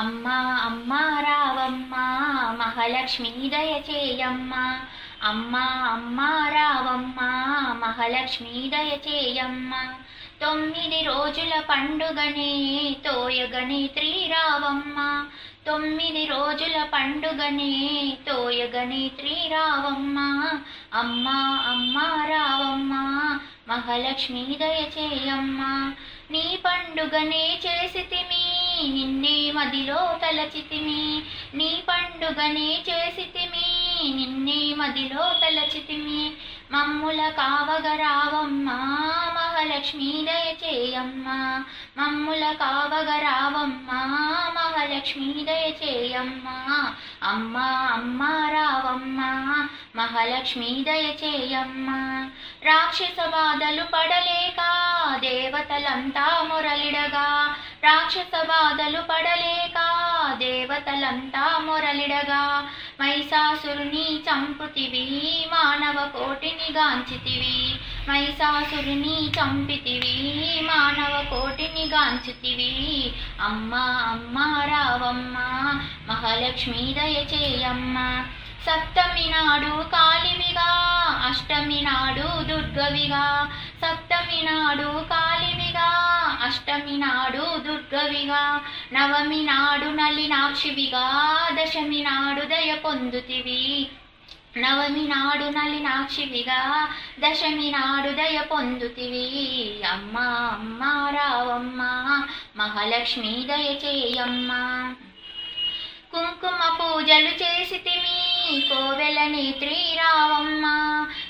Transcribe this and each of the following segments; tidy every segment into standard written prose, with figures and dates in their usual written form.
అమ్మా అమ్మా రావమ్మా మహాలక్ష్మి దయచేయమ్మా. అమ్మా అమ్మా రావమ్మా మహాలక్ష్మి దయచేయమ్మా. 9 రోజుల పండుగనే తోయగని త్రిరావమ్మా. 9 రోజుల పండుగనే తోయగని త్రిరావమ్మా. అమ్మా అమ్మా రావమ్మా మహాలక్ష్మి దయచేయమ్మా. నీ పండుగనే చేసితిమి నిన్నే మదిలో తలచితిమి. నీ పండుగనే చేసితిమి నిన్నే మదిలో తలచితిమి. మమ్ముల కావగరావమ్మా మహాలక్ష్మి దయచేయమ్మా. మమ్ముల కావగరావమ్మా మహాలక్ష్మి దయచేయమ్మా. అమ్మా అమ్మా రావమ్మా మహాలక్ష్మి దయచేయమ్మా. రాక్షస బాధలు పడలేక దేవతలంతా మొరలిడగా. రాక్షస బాధలు పడలేక దేవతలంతా మొరలిడగా. మహిషాసురుని చంపుతివి మానవ కోటిని గాంచితివి. మహిషాసురుని చంపితివి మానవ కోటిని గాంచితివి. అమ్మా అమ్మా రావమ్మా మహాలక్ష్మి దయచేయమ్మా. సప్తమి నాడు కాళివిగా అష్టమి నాడు దుర్గవిగా. సప్తమి నాడు కాళివిగా అష్టమి నాడు దుర్గవిగా. నవమి నాడు నలినాక్షివిగా దశమి నాడు దయ పొందుతివి. నవమి నాడు నలినాక్షివిగా దశమి నాడు దయ పొందుతివి. అమ్మా అమ్మా రావమ్మా మహాలక్ష్మి దయచేయమ్మా. కుంకుమ పూజలు చేసితిమి కోవెలని త్రిరావమ్మా.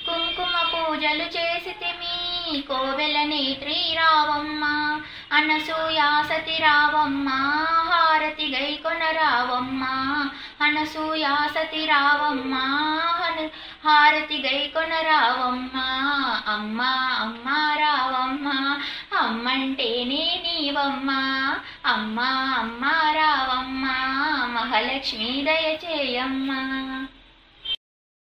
కుంకుమ పూజలు చేసితిమి కోవెలని త్రిరావమ్మా. అనసూయా సతి రావమ్మా హారతి గైకొన రావమ్మా. అనసూయా సతి రావమ్మా హారతి గైకొన రావమ్మా. అమ్మా అమ్మా రావమ్మా అమ్మంటేనే నీవమ్మా. అమ్మా అమ్మా రావమ్మా మహాలక్ష్మి దయచేయమ్మా.